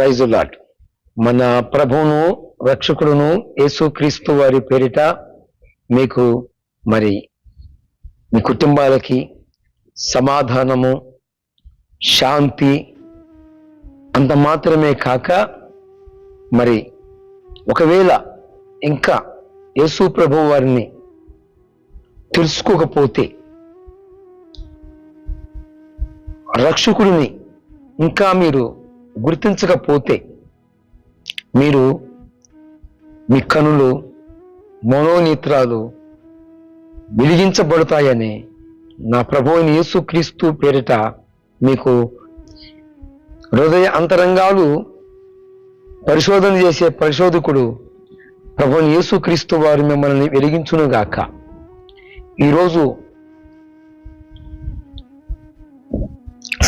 Praise lord. మన ప్రభువును రక్షకుడును యేసుక్రీస్తు వారి పేరిట మీకు మరి మీ కుటుంబాలకి సమాధానము, శాంతి అంత మాత్రమే కాక మరి ఒకవేళ ఇంకా యేసు ప్రభు వారిని తెలుసుకోకపోతే, రక్షకుడిని ఇంకా మీరు గుర్తించకపోతే, మీరు మీ కనులు మనోనేత్రాలు వెలిగించబడతాయని నా ప్రభువైన యేసుక్రీస్తు పేరిట మీకు హృదయ అంతరంగాలు పరిశోధన చేసే పరిశోధకుడు ప్రభువైన యేసుక్రీస్తు వారు మిమ్మల్ని వెలిగించునుగాక. ఈరోజు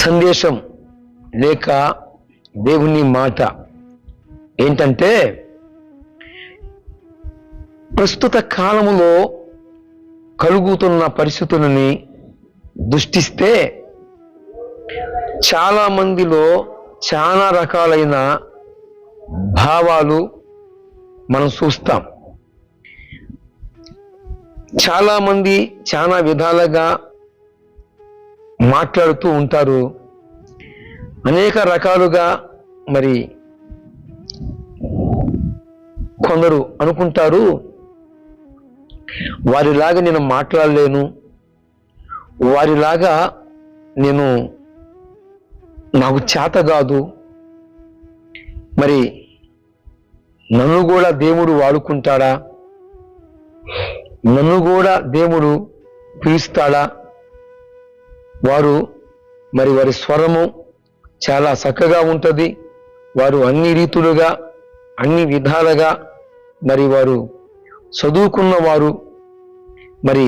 సందేశం లేక దేవుని మాట ఏంటంటే, ప్రస్తుత కాలములో కలుగుతున్న పరిస్థితులని దృష్టిస్తే చాలా మందిలో చాలా రకాలైన భావాలు మనం చూస్తాం. చాలా మంది చాలా విధాలుగా మాట్లాడుతూ ఉంటారు. అనేక రకాలుగా మరి కొందరు అనుకుంటారు, వారిలాగా నేను మాట్లాడలేను, వారిలాగా నాకు చేత కాదు, మరి నన్ను కూడా దేవుడు వాడుకుంటాడా, నన్ను కూడా దేవుడు పిలుస్తాడా, వారి స్వరము చాలా చక్కగా ఉంటుంది, వారు అన్ని రీతులుగా అన్ని విధాలుగా మరి వారు చదువుకున్నవారు, మరి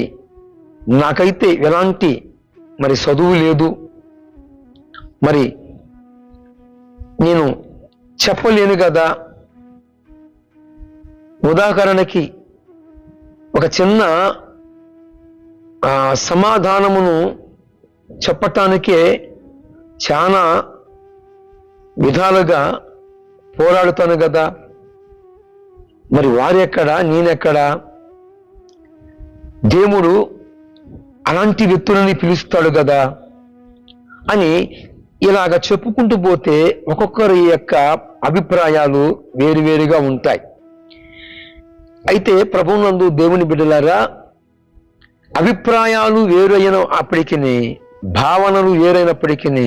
నాకైతే ఎలాంటి మరి చదువు లేదు, మరి నేను చెప్పలేను కదా. ఉదాహరణకి ఒక చిన్న సమాధానమును చెప్పటానికే చాలా విధాలుగా పోరాడుతాను కదా, మరి వారెక్కడా నేనెక్కడా? దేవుడు అలాంటి వ్యక్తులని పిలుస్తాడు కదా అని ఇలాగ చెప్పుకుంటూ పోతే ఒక్కొక్కరి యొక్క అభిప్రాయాలు వేరువేరుగా ఉంటాయి. అయితే ప్రభువునందు దేవుని బిడ్డలారా, అభిప్రాయాలు వేరైన అప్పటికి, భావనలు వేరైనప్పటికీ,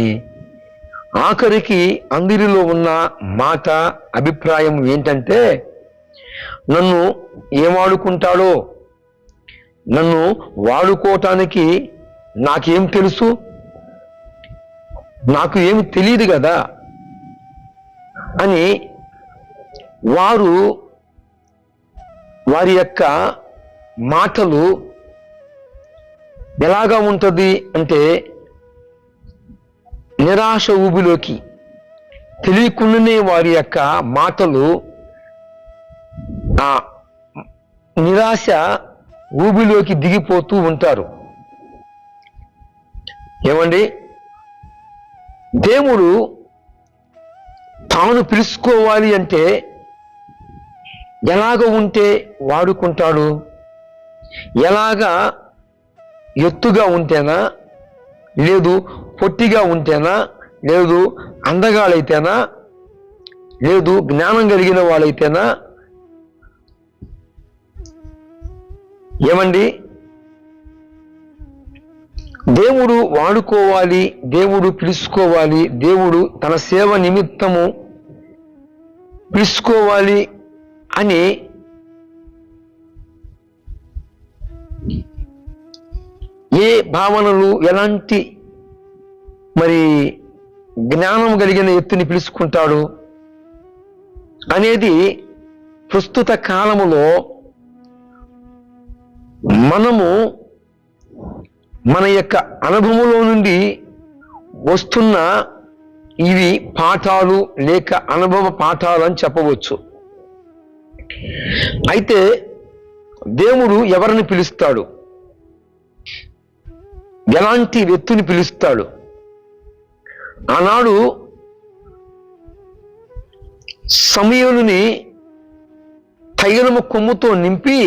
ఆఖరికి అందరిలో ఉన్న మాట అభిప్రాయం ఏంటంటే, నన్ను ఏం వాడుకుంటాడో, నన్ను వాడుకోవటానికి నాకేం తెలుసు, నాకు ఏమి తెలియదు కదా అని వారి యొక్క మాటలు ఎలాగా ఉంటుంది అంటే, నిరాశ ఊబిలోకి తెలియకుండానే వారి యొక్క మాటలు ఆ నిరాశ ఊబిలోకి దిగిపోతూ ఉంటారు. ఏమండి, దేవుడు తాను పిలుచుకోవాలి అంటే ఎలాగ ఉంటే వాడుకుంటాడు? ఎలాగా ఎత్తుగా ఉంటేనా, లేదు పొట్టిగా ఉంటేనా, లేదు అందగాళ్ళైతేనా, లేదు జ్ఞానం కలిగిన వాళ్ళైతేనా? ఏమండి, దేవుడు వాడుకోవాలి, దేవుడు పిలుచుకోవాలి, దేవుడు తన సేవ నిమిత్తము పిలుచుకోవాలి అని ఏ భావనలు, ఎలాంటి మరి జ్ఞానం కలిగిన ఎత్తుని పిలుచుకుంటాడు అనేది ప్రస్తుత కాలములో మనము మన యొక్క అనుభవంలో నుండి వస్తున్న ఇవి పాఠాలు లేక అనుభవ పాఠాలు అని చెప్పవచ్చు. అయితే దేవుడు ఎవరిని పిలుస్తాడు, ఎలాంటి వ్యక్తిని పిలుస్తాడు? ఆనాడు సమూయేలుని తైలము కొమ్ముతో నింపి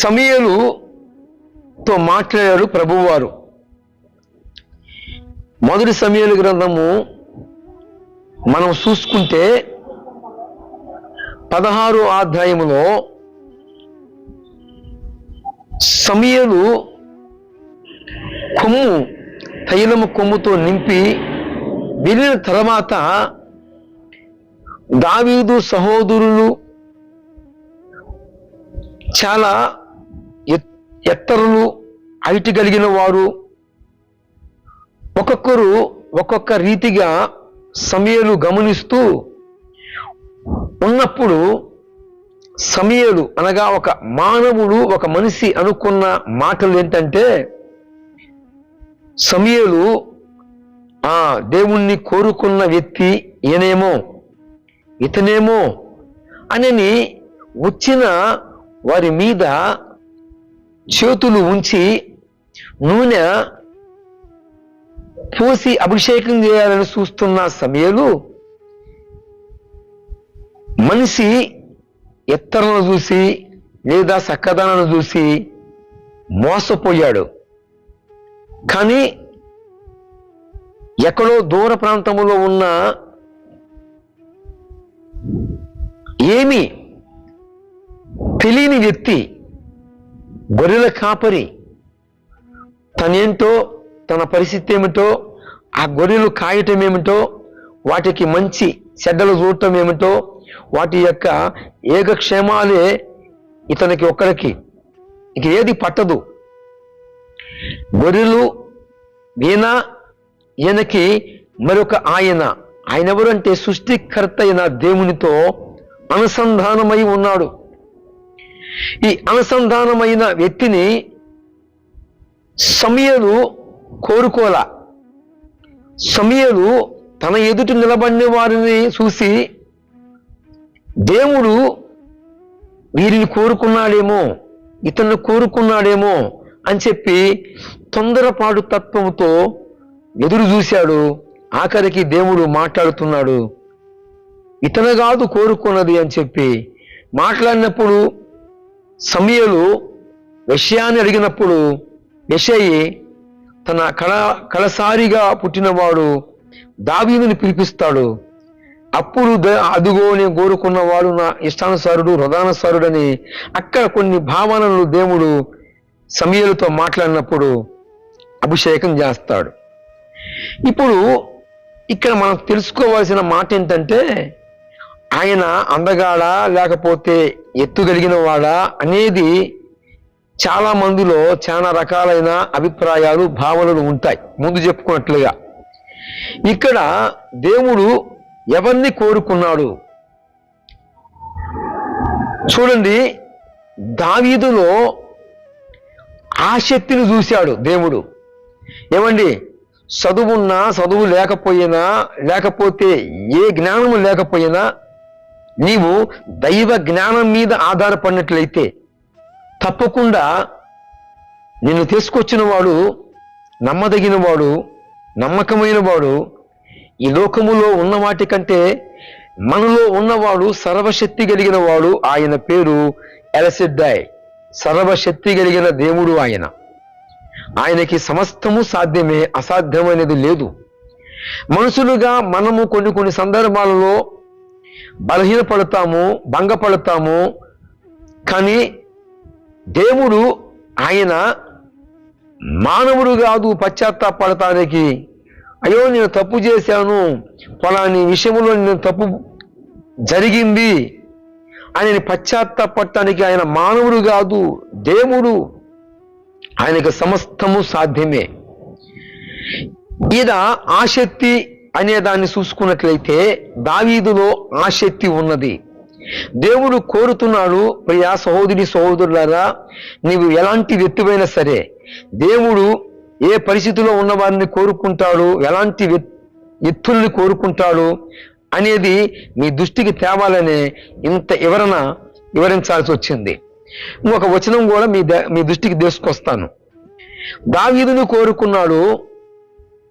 సమూయేలుతో మాట్లాడాడు ప్రభువారు. మొదటి సమూయేలు గ్రంథము మనం చూసుకుంటే 16వ అధ్యాయములో సమూయేలు తైలము కొమ్ముతో నింపి వెళ్ళిన తర్వాత దావీదు సహోదరులు చాలా ఎత్తరులు, హైట్ కలిగిన వారు, ఒక్కొక్కరు ఒక్కొక్క రీతిగా సమూయేలు గమనిస్తూ ఉన్నప్పుడు సమూయేలు అనగా ఒక మానవుడు, ఒక మనిషి అనుకున్న మాటలు ఏంటంటే, సమూయేలు దేవుణ్ణి కోరుకున్న వ్యక్తి ఇతనేమో అని వచ్చిన వారి మీద చేతులు ఉంచి నూనె పోసి అభిషేకం చేయాలని చూస్తున్న సమూయేలు మనిషి ఎత్తరను చూసి లేదా చక్కదనాన్ని చూసి మోసపోయాడు. కానీ ఎక్కడో దూర ప్రాంతంలో ఉన్న ఏమీ తెలియని వ్యక్తి, గొర్రెల కాపరి, తనేంటో, తన పరిస్థితి ఏమిటో, ఆ గొర్రెలు కాయటం ఏమిటో, వాటికి మంచి చెడ్డలు చూడటం ఏమిటో, వాటి యొక్క ఏకక్షేమాలే ఇతనికి ఒక్కడికి, ఇక ఏది పట్టదు. గొర్రెలు ఈయన, ఈయనకి మరొక ఆయన ఎవరు అంటే సృష్టికర్త అయిన దేవునితో అనుసంధానమై ఉన్నాడు. ఈ అనుసంధానమైన వ్యక్తిని సమూయేలు కోరుకోలా. సమూయేలు తన ఎదుట నిలబడిన వారిని చూసి దేవుడు వీరిని కోరుకున్నాడేమో, ఇతన్ని కోరుకున్నాడేమో అని చెప్పి తొందరపాటు తత్వంతో ఎదురు చూశాడు. ఆఖరికి దేవుడు మాట్లాడుతున్నాడు, ఇతను కాదు కోరుకున్నది అని చెప్పి మాట్లాడినప్పుడు సమూయేలు యెషయాని అడిగినప్పుడు యెషయి తన కడసారిగా పుట్టినవాడు దావీదుని పిలిపిస్తాడు. అప్పుడు అదుగో నేను కోరుకున్నవాడు నా ఇష్టానుసారుడు, హృదయానుసారుడని అక్కడ కొన్ని భావనలు దేవుడు సమూయేలుతో మాట్లాడినప్పుడు అభిషేకం చేస్తాడు. ఇప్పుడు ఇక్కడ మనం తెలుసుకోవాల్సిన మాట ఏంటంటే, ఆయన అందగాడా లేకపోతే ఎత్తుగలిగిన వాడా అనేది చాలా మందిలో చాలా రకాలైన అభిప్రాయాలు, భావనలు ఉంటాయి. ముందు చెప్పుకున్నట్లుగా ఇక్కడ దేవుడు ఎవరిని కోరుకున్నాడు చూడండి. దావీదులో ఆసక్తిని చూశాడు దేవుడు. ఏమండి, చదువున్నా చదువు లేకపోయినా, లేకపోతే ఏ జ్ఞానము లేకపోయినా, నీవు దైవ జ్ఞానం మీద ఆధారపడినట్లయితే తప్పకుండా నిన్ను తీసుకొచ్చిన వాడు నమ్మదగిన వాడు, నమ్మకమైన వాడు. ఈ లోకములో ఉన్న వాటి కంటే మనలో ఉన్నవాడు సర్వశక్తి కలిగిన వాడు. ఆయన పేరు ఎల్‌షద్దై, సర్వశక్తి కలిగిన దేవుడు ఆయన. ఆయనకి సమస్తము సాధ్యమే, అసాధ్యమైనది లేదు. మనుషులుగా మనము కొన్ని సందర్భాలలో బలహీనపడతాము, భంగపడతాము. కానీ దేవుడు ఆయన మానవుడు కాదు పశ్చాత్తాపడటానికి. అయ్యో నేను తప్పు చేశాను, ఫలాని విషయంలో నేను తప్పు జరిగింది అని పశ్చాత్తాపడటానికి ఆయన మానవుడు కాదు, దేవుడు. ఆయనకు సమస్తము సాధ్యమే. ఈడ ఆసక్తి అనే దాన్ని చూసుకున్నట్లయితే దావీదులో ఆసక్తి ఉన్నది. దేవుడు కోరుతున్నాడు, ప్రియా సహోదరి సహోదరులారా, నీవు ఎలాంటి వ్యక్తివైనా సరే దేవుడు ఏ పరిస్థితిలో ఉన్న వారిని కోరుకుంటాడు, ఎలాంటి వ్యక్తుల్ని కోరుకుంటాడు అనేది మీ దృష్టికి తేవాలనే ఇంత వివరించాల్సి వచ్చింది. ఇంకొక వచనం కూడా మీ దృష్టికి తీసుకొస్తాను. దావీదును కోరుకున్నాడు,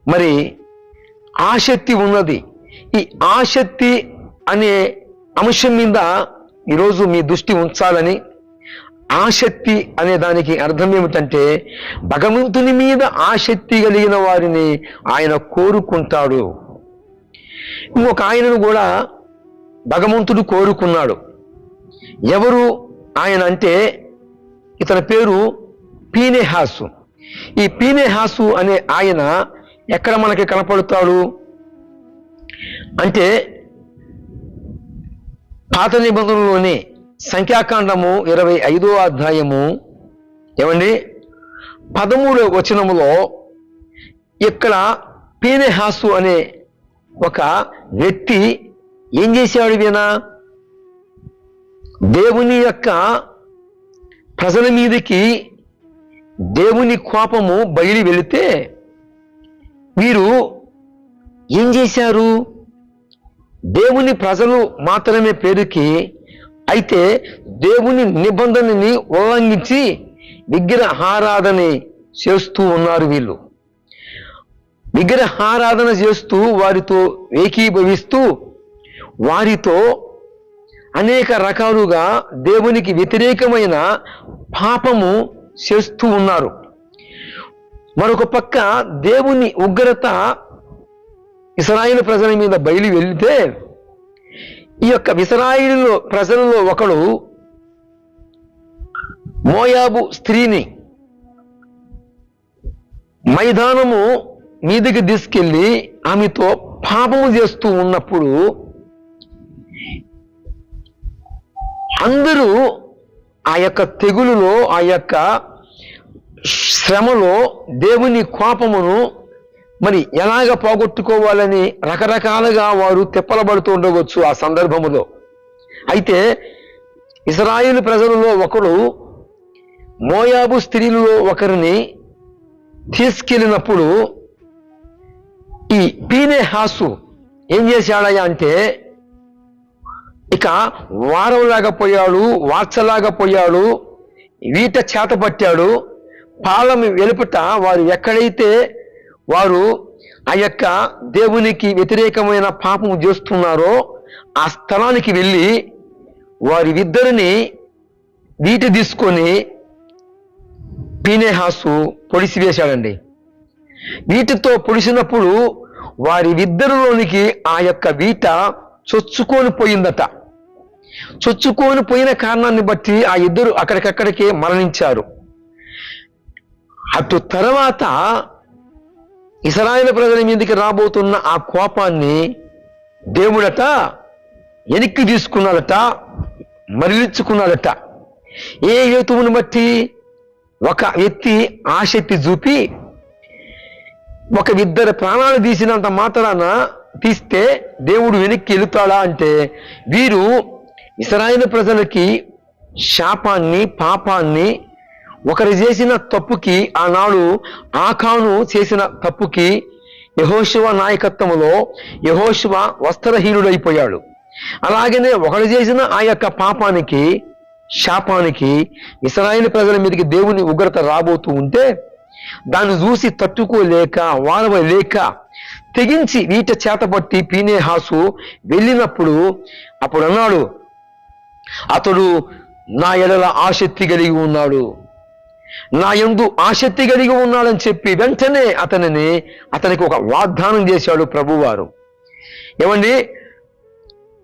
మరి ఆసక్తి ఉన్నది. ఈ ఆసక్తి అనే అంశం మీద ఈరోజు మీ దృష్టి ఉంచాలని, ఆసక్తి అనే దానికి అర్థం ఏమిటంటే భగవంతుని మీద ఆసక్తి కలిగిన వారిని ఆయన కోరుకుంటాడు. ఇంకొక ఆయనను కూడా భగవంతుడు కోరుకున్నాడు. ఎవరు ఆయన అంటే ఇతని పేరు ఫీనెహాసు. ఈ ఫీనెహాసు అనే ఆయన ఎక్కడ మనకి కనపడతాడు అంటే పాత నిబంధనలోని సంఖ్యాకాండము 25వ అధ్యాయము 13వ వచనములో ఇక్కడ ఫీనెహాసు అనే ఒక వ్యక్తి ఏం చేశాడు? వీనా దేవుని యొక్క ప్రజల మీదకి దేవుని కోపము బయలు వెళితే వీరు ఏం చేశారు? దేవుని ప్రజలు మాత్రమే పేరుకి, అయితే దేవుని నిబంధనని ఉల్లంఘించి విగ్రహారాధన చేస్తూ ఉన్నారు. వీళ్ళు విగ్రహారాధన చేస్తూ వారితో ఏకీభవిస్తూ వారితో అనేక రకాలుగా దేవునికి వ్యతిరేకమైన పాపము చేస్తూ ఉన్నారు. మరొక పక్క దేవుని ఉగ్రత ఇశ్రాయేలు ప్రజల మీద బయలు వెళితే ఈ యొక్క ఇశ్రాయేలు ప్రజలలో ఒకడు మోయాబు స్త్రీని మైదానము మీదకి తీసుకెళ్ళి ఆమెతో పాపము చేస్తూ ఉన్నప్పుడు అందరూ ఆ యొక్క తెగులులో, ఆ యొక్క శ్రమలో దేవుని కోపమును మరి ఎలాగ పోగొట్టుకోవాలని రకరకాలుగా వారు తిప్పలబడుతూ ఉండవచ్చు ఆ సందర్భములో. అయితే ఇశ్రాయేలు ప్రజలలో ఒకడు మోయాబు స్త్రీలలో ఒకరిని తీసుకెళ్ళినప్పుడు ఈ ఫీనెహాసు ఏం చేశాడయ్యా అంటే ఇక వారంలాగా పోయాడు, వార్చలాగా పోయాడు, వీట చేత పట్టాడు. పాలెం వెలుపట వారు ఎక్కడైతే వారు ఆ యొక్క దేవునికి వ్యతిరేకమైన పాపం చేస్తున్నారో ఆ స్థలానికి వెళ్ళి వారిద్దరిని వీట తీసుకొని ఫీనెహాసు పొడిసివేశాడండి. వీటితో పొడిసినప్పుడు వారిద్దరిలోనికి ఆ యొక్క వీట చొచ్చుకొని పోయిందట. చొచ్చుకొని పోయిన కారణాన్ని బట్టి ఆ ఇద్దరు అక్కడికక్కడికే మరణించారు. అటు తర్వాత ఇశ్రాయేలు ప్రజల మీదకి రాబోతున్న ఆ కోపాన్ని దేవుడట వెనక్కి తీసుకున్నాడట, మరలించుకున్నాడట. ఏ హేతువుని బట్టి? ఒక వ్యక్తి ఆసక్తి చూపి ఒక ఇద్దరు ప్రాణాలు తీసినంత మాత్రాన తీస్తే దేవుడు వెనక్కి వెళుతాడా అంటే వీరు ఇశ్రాయేలు ప్రజలకి శాపాన్ని, పాపాన్ని, ఒకరు చేసిన తప్పుకి, ఆనాడు ఆకాను చేసిన తప్పుకి యెహోషువ నాయకత్వంలో యెహోషువ వస్త్రహీనుడైపోయాడు. అలాగనే ఒకరు చేసిన ఆ యొక్క పాపానికి, శాపానికి ఇశ్రాయేలు ప్రజల మీదకి దేవుని ఉగ్రత రాబోతూ ఉంటే దాన్ని చూసి తట్టుకోలేక, వారవలేక తెగించి వీట చేతబట్టి ఫీనెహాసు వెళ్ళినప్పుడు అప్పుడు అన్నాడు, అతడు నా ఎడల ఆసక్తి కలిగి ఉన్నాడు, నా యందు ఆసక్తి కలిగి ఉన్నాడని చెప్పి వెంటనే అతనికి ఒక వాగ్దానం చేశాడు ప్రభువారు. ఏమండి,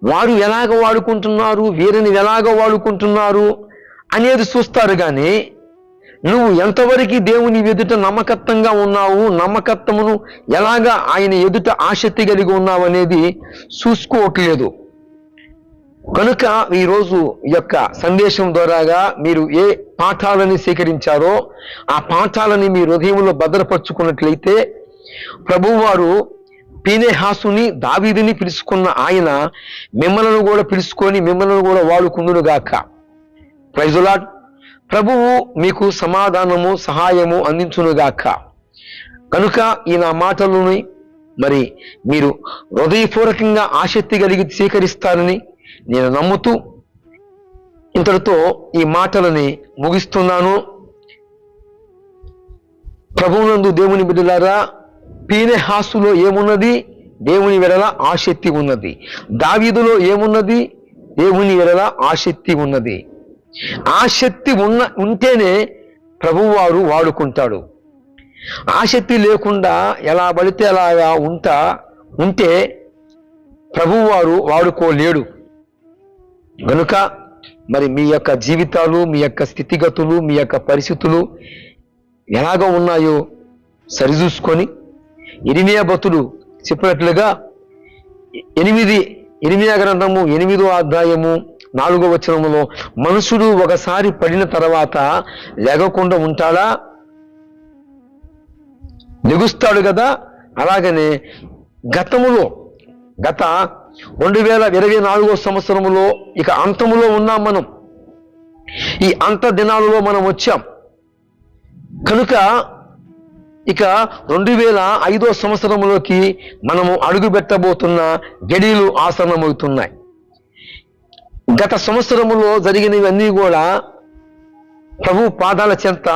వారు ఎలాగ వాడుకుంటున్నారు, వీరిని ఎలాగ వాడుకుంటున్నారు అనేది చూస్తారు, కానీ నువ్వు ఎంతవరకు దేవుని ఎదుట నమ్మకత్వంగా ఉన్నావు, నమ్మకత్వమును ఎలాగా ఆయన ఎదుట ఆసక్తి కలిగి ఉన్నావు అనేది చూసుకోవట్లేదు. కనుక ఈరోజు ఈ యొక్క సందేశం ద్వారాగా మీరు ఏ పాఠాలని స్వీకరించారో ఆ పాఠాలని మీ హృదయంలో భద్రపరుచుకున్నట్లయితే ప్రభువారు ఫీనెహాసుని, దావీదుని పిలుచుకున్న ఆయన మిమ్మల్ని కూడా పిలుచుకొని మిమ్మల్ని కూడా వాడుకుందునుగాక. Praise the lord. ప్రభువు మీకు సమాధానము, సహాయము అందించునుగాక. కనుక ఈ నా మాటలని మరి మీరు హృదయపూర్వకంగా ఆసక్తి కలిగి స్వీకరిస్తారని నేను నమ్ముతూ ఇంతటితో ఈ మాటలని ముగిస్తున్నాను. ప్రభువునందు దేవుని బిడ్డలారా, ఫీనెహాసులో ఏమున్నది, దేవుని ఎడల ఆసక్తి ఉన్నది. దావీదులో ఏమున్నది? దేవుని ఎడల ఆసక్తి ఉన్నది. ఆసక్తి ఉంటేనే ప్రభువారు వాడుకుంటాడు. ఆసక్తి లేకుండా ఎలా పడితే అలాగా ఉంటే ప్రభువారు వాడుకోలేడు. గనుక మరి మీ యొక్క జీవితాలు, మీ యొక్క స్థితిగతులు, మీ యొక్క పరిస్థితులు ఎలాగ ఉన్నాయో సరిచూసుకొని ఇరిమియా భక్తుడు చెప్పినట్లుగా ఇరిమియా గ్రంథము 8వ అధ్యాయము 4వ వచనములో మనుషుడు ఒకసారి పడిన తర్వాత లేగకుండా ఉంటాడా? లెగుస్తాడు కదా. అలాగనే గత 2024వ సంవత్సరములో ఇక అంతములో ఉన్నాం మనం. ఈ అంత దినాలలో మనం వచ్చాం కనుక ఇక 2005వ సంవత్సరంలోకి మనము అడుగు పెట్టబోతున్న గడియలు ఆసన్నమవుతున్నాయి. గత సంవత్సరములో జరిగినవన్నీ కూడా ప్రభు పాదాల చెంత